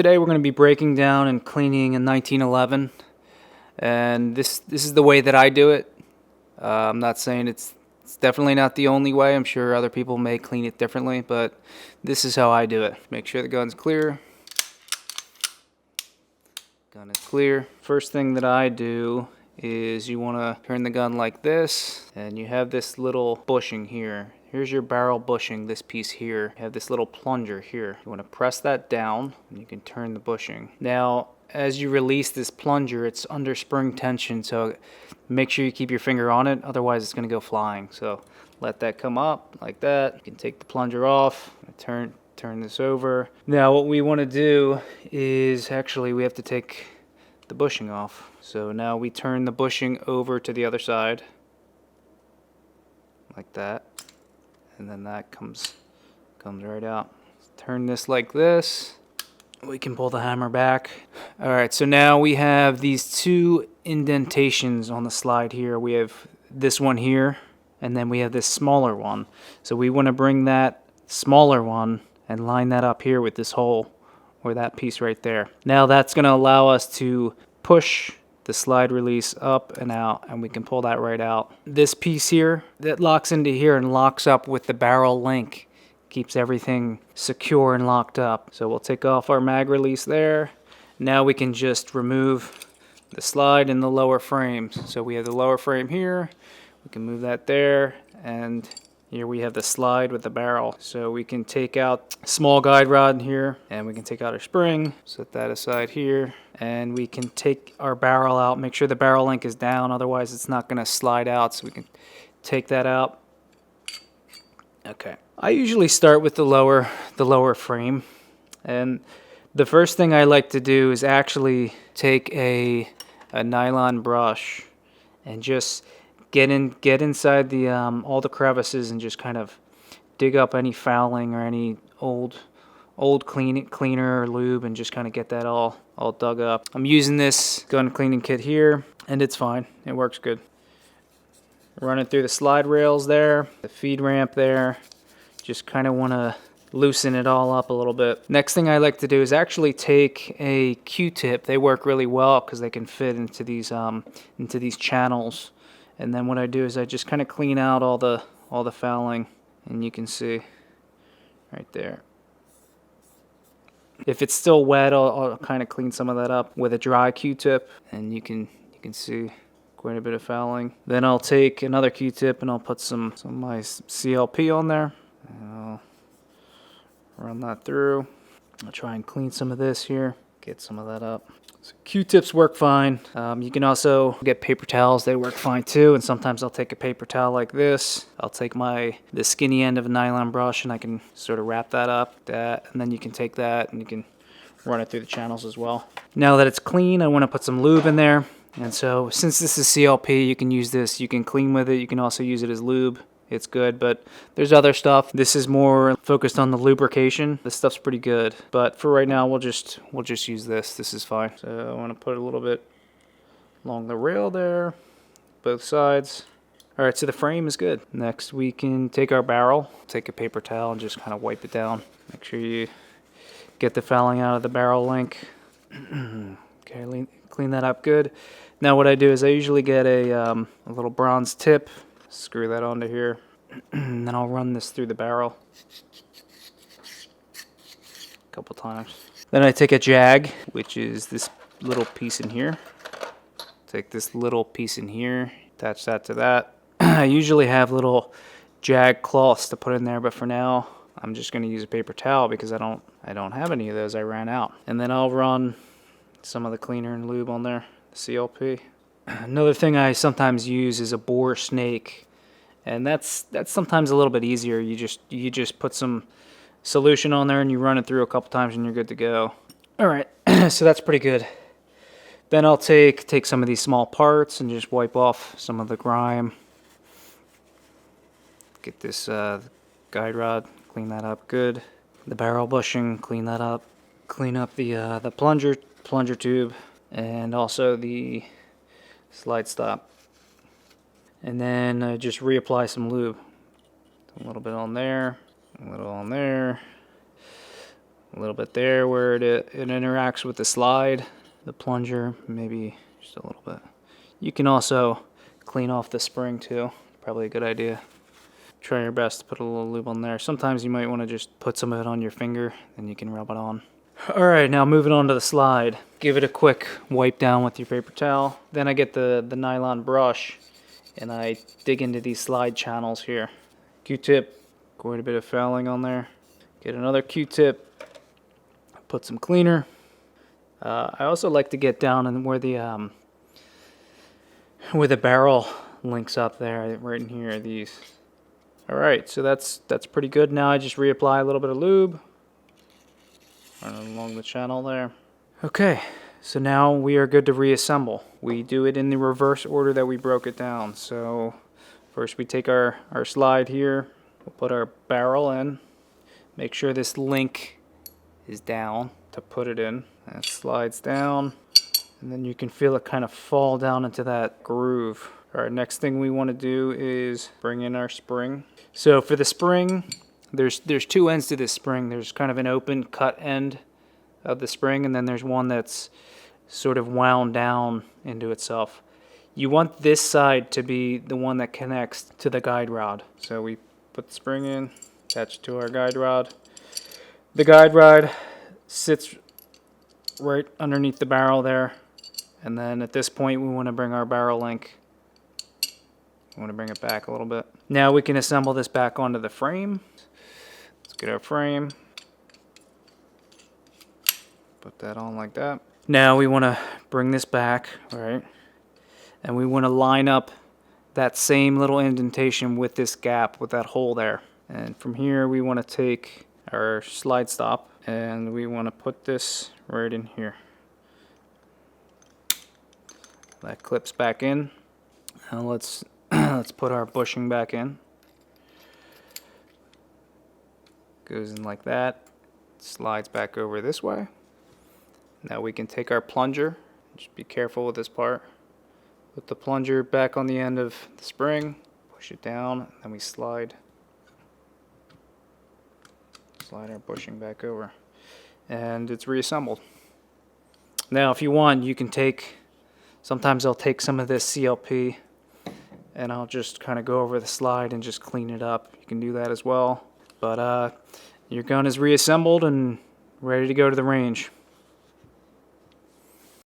Today we're going to be breaking down and cleaning a 1911, and this is the way that I do it. I'm not saying it's definitely not the only way. I'm sure other people may clean it differently, but this is how I do it. Make sure the gun's clear. Gun is clear. First thing that I do is you want to turn the gun like this, and you have this little bushing here. Here's your barrel bushing, this piece here. You have this little plunger here. You want to press that down, and you can turn the bushing. Now, as you release this plunger, it's under spring tension, so make sure you keep your finger on it, otherwise it's going to go flying. So let that come up like that. You can take the plunger off, turn this over. Now what we want to do is actually we have to take the bushing off. So now we turn the bushing over to the other side like that, and then that comes right out. Turn this like this. We can pull the hammer back. Alright, so now we have these two indentations on the slide here. We have this one here, and then we have this smaller one. So we want to bring that smaller one and line that up here with this hole, or that piece right there. Now that's going to allow us to push the slide release up and out, and we can pull that right out. This piece here that locks into here and locks up with the barrel link keeps everything secure and locked up. So we'll take off our mag release there. Now we can just remove the slide and the lower frames. So we have the lower frame here, we can move that there, and here we have the slide with the barrel. So we can take out a small guide rod here, and we can take out our spring, set that aside here, and we can take our barrel out, make sure the barrel link is down, otherwise it's not gonna slide out. So we can take that out. Okay. I usually start with the lower frame, and the first thing I like to do is actually take a nylon brush and just get inside the all the crevices and just kind of dig up any fouling or any old cleaner or lube, and just kind of get that all dug up. I'm using this gun cleaning kit here, and it's fine. It works good. Run it through the slide rails there, the feed ramp there. Just kind of want to loosen it all up a little bit. Next thing I like to do is actually take a Q-tip. They work really well because they can fit into these channels. And then what I do is I just kind of clean out all the fouling, and you can see right there. If it's still wet, I'll kind of clean some of that up with a dry Q-tip, and you can see quite a bit of fouling. Then I'll take another Q-tip and I'll put some of my CLP on there. I'll run that through. I'll try and clean some of this here, get some of that up. So Q-tips work fine. You can also get paper towels, they work fine too, and sometimes I'll take a paper towel like this. I'll take the skinny end of a nylon brush and I can sort of wrap that up, and then you can take that and you can run it through the channels as well. Now that it's clean, I want to put some lube in there, and so since this is CLP, you can use this, you can clean with it, you can also use it as lube. It's good, but there's other stuff. This is more focused on the lubrication. This stuff's pretty good, but for right now, we'll just use this. This is fine. So I want to put a little bit along the rail there, both sides. All right, so the frame is good. Next, we can take our barrel, take a paper towel, and just kind of wipe it down. Make sure you get the fouling out of the barrel link. Okay, clean that up good. Now what I do is I usually get a little bronze tip. Screw that onto here, and then I'll run this through the barrel a couple times. Then I take a jag, which is this little piece in here. Take this little piece in here, attach that to that. I usually have little jag cloths to put in there, but for now I'm just going to use a paper towel because I don't have any of those. I ran out. And then I'll run some of the cleaner and lube on there, the CLP. Another thing I sometimes use is a bore snake, and that's sometimes a little bit easier. You just put some solution on there and you run it through a couple times and you're good to go. All right, so that's pretty good. Then I'll take some of these small parts and just wipe off some of the grime. Get this guide rod, clean that up good. The barrel bushing, clean that up. Clean up the plunger tube, and also the slide stop, and then just reapply some lube. A little bit on there, a little on there, A little bit there where it interacts with the slide, the plunger, maybe just a little bit. You can also clean off the spring too. Probably a good idea. Try your best to put a little lube on there. Sometimes you might want to just put some of it on your finger, then you can rub it on. Alright, now moving on to the slide. Give it a quick wipe down with your paper towel. Then I get the nylon brush and I dig into these slide channels here. Q-tip, quite a bit of fouling on there. Get another Q-tip, put some cleaner. I also like to get down in where the barrel links up there, right in here, these. Alright, so that's pretty good. Now I just reapply a little bit of lube along the channel there. Okay, so now we are good to reassemble. We do it in the reverse order that we broke it down. So first we take our slide here, we'll put our barrel in, make sure this link is down to put it in. And it slides down, and then you can feel it kind of fall down into that groove. All right, next thing we want to do is bring in our spring. So for the spring, there's two ends to this spring. There's kind of an open cut end of the spring, and then there's one that's sort of wound down into itself. You want this side to be the one that connects to the guide rod. So we put the spring in, attach it to our guide rod. The guide rod sits right underneath the barrel there, and then at this point we want to bring our barrel link. We want to bring it back a little bit. Now we can assemble this back onto the frame. Let's get our frame. Put that on like that. Now we want to bring this back, all right? And we want to line up that same little indentation with this gap, with that hole there. And from here we want to take our slide stop and we want to put this right in here. That clips back in. Now let's put our bushing back in. Goes in like that. Slides back over this way. Now we can take our plunger. Just be careful with this part. Put the plunger back on the end of the spring. Push it down, and then we slide our bushing back over. And it's reassembled. Now if you want, you can take, sometimes I'll take some of this CLP and I'll just kind of go over the slide and just clean it up. You can do that as well. But your gun is reassembled and ready to go to the range.